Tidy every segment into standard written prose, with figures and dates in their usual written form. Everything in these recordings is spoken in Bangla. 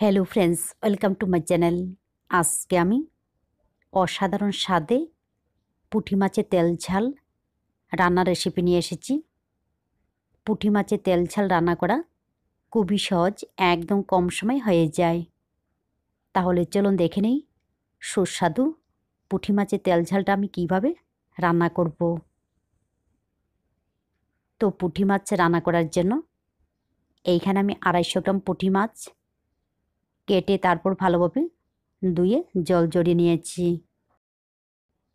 Hello friends, welcome to my channel. আজকে আমি অসাধারণ স্বাদে পুঁটি মাছের তেল ঝাল রান্নার রেসিপি নিয়ে এসেছি। পুঁটি মাছের তেল ঝাল রান্না করা খুবই সহজ, একদম কম সময় হয়ে যায়। তাহলে চলুন দেখে নেই সুস্বাদু পুঁটি মাছের তেল ঝালটা আমি কিভাবে রান্না করব। তো পুঁটি মাছ রান্না করার জন্য এইখানে আমি 250 গ্রাম পুঁটি মাছ কেটে তারপর ভালোভাবে ধুয়ে জল জড়িয়ে নিয়েছি।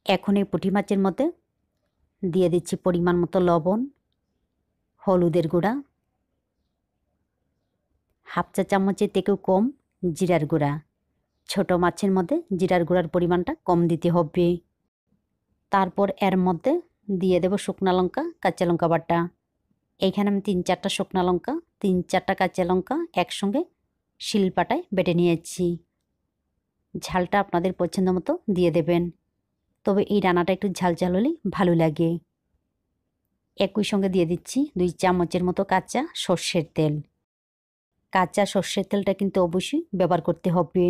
এখন এই পুঁটি মাছের মধ্যে দিয়ে দিচ্ছি পরিমাণ মতো লবণ, হলুদের গুঁড়া, হাফ চা চামচের থেকেও কম জিরার গুঁড়া। ছোট মাছের মধ্যে জিরার গুঁড়ার পরিমাণটা কম দিতে হবে। তারপর এর মধ্যে দিয়ে দেব শুকনা লঙ্কা, কাঁচা লঙ্কা বাটা। এইখানে আমি 3-4টা শুকনা লঙ্কা, 3-4টা কাঁচা লঙ্কা একসঙ্গে শিলপাটায় বেটে নিয়েছি। ঝালটা আপনাদের পছন্দ মতো দিয়ে দেবেন, তবে এই রান্নাটা একটু ঝাল ঝাল হলেই ভালো লাগে। একই সঙ্গে দিয়ে দিচ্ছি 2 চামচের মতো কাঁচা সর্ষের তেল। কাঁচা সর্ষের তেলটা কিন্তু অবশ্যই ব্যবহার করতে হবে,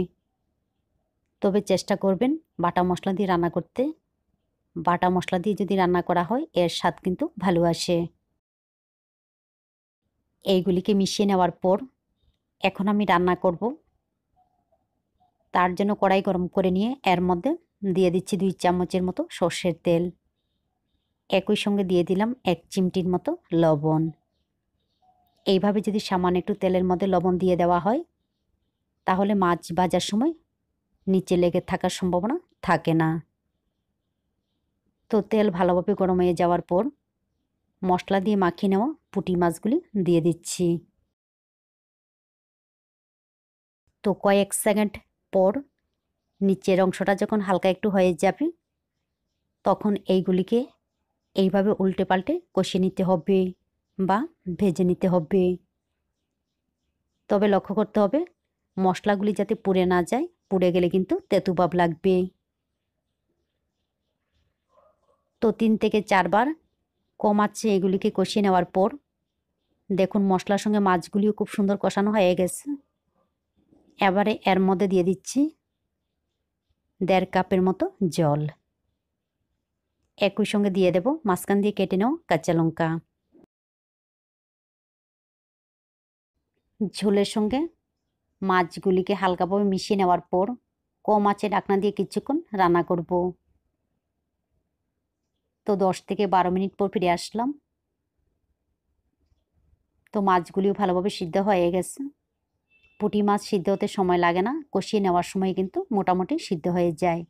তবে চেষ্টা করবেন বাটা মশলা দিয়ে রান্না করতে। বাটা মশলা দিয়ে যদি রান্না করা হয় এর স্বাদ কিন্তু ভালো আসে। এইগুলিকে মিশিয়ে নেওয়ার পর এখন আমি রান্না করব। তার জন্য কড়াই গরম করে নিয়ে এর মধ্যে দিয়ে দিচ্ছি 2 চামচের মতো সর্ষের তেল। একই সঙ্গে দিয়ে দিলাম 1 চিমটির মতো লবণ। এইভাবে যদি সামান্য একটু তেলের মধ্যে লবণ দিয়ে দেওয়া হয় তাহলে মাছ ভাজার সময় নিচে লেগে থাকার সম্ভাবনা থাকে না। তো তেল ভালোভাবে গরম হয়ে যাওয়ার পর মশলা দিয়ে মাখিয়ে নেওয়া পুঁটি মাছগুলি দিয়ে দিচ্ছি। তো কয়েক সেকেন্ড পর নিচের অংশটা যখন হালকা একটু হয়ে যাবে তখন এইগুলিকে এইভাবে উল্টে পাল্টে কষিয়ে নিতে হবে বা ভেজে নিতে হবে। তবে লক্ষ্য করতে হবে মশলাগুলি যাতে পুড়ে না যায়, পুড়ে গেলে কিন্তু তেতো ভাব লাগবে। তো 3 থেকে 4 বার কম আঁচে এগুলিকে কষিয়ে নেওয়ার পর দেখুন মশলার সঙ্গে মাছগুলিও খুব সুন্দর কষানো হয়ে গেছে। এবারে এর মধ্যে দিয়ে দিচ্ছি 1.5 কাপের মতো জল। একই সঙ্গে দিয়ে দেব মাঝখান দিয়ে কেটে নেওয়া কাঁচা লঙ্কা। ঝোলের সঙ্গে মাছগুলিকে হালকাভাবে মিশিয়ে নেওয়ার পর কম আঁচে ঢাকনা দিয়ে কিছুক্ষণ রান্না করব। তো 10 থেকে 12 মিনিট পর ফিরে আসলাম। তো মাছগুলিও ভালোভাবে সিদ্ধ হয়ে গেছে। পুঁটি মাছ সিদ্ধ হতে সময় লাগে না, কষিয়ে নেওয়ার সময় কিন্তু মোটামুটি সিদ্ধ হয়ে যায়।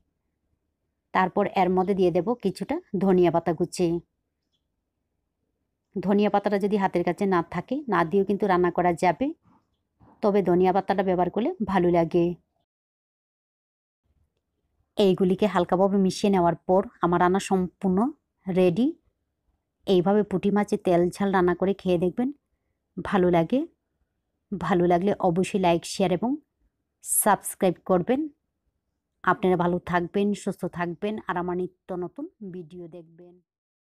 তারপর এর মধ্যে দিয়ে দেব কিছুটা ধনিয়া পাতা কুচি। ধনিয়া পাতাটা যদি হাতের কাছে না থাকে না দিয়েও কিন্তু রান্না করা যাবে, তবে ধনিয়া পাতাটা ব্যবহার করলে ভালো লাগে। এইগুলিকে হালকাভাবে মিশিয়ে নেওয়ার পর আমার রান্না সম্পূর্ণ রেডি। এইভাবে পুঁটি মাছের তেল ঝাল রান্না করে খেয়ে দেখবেন, ভালো লাগে। ভালো লাগলে অবশ্যই লাইক, শেয়ার এবং সাবস্ক্রাইব করবেন। আপনারা ভালো থাকবেন, সুস্থ থাকবেন আর আমার নিত্য নতুন ভিডিও দেখবেন।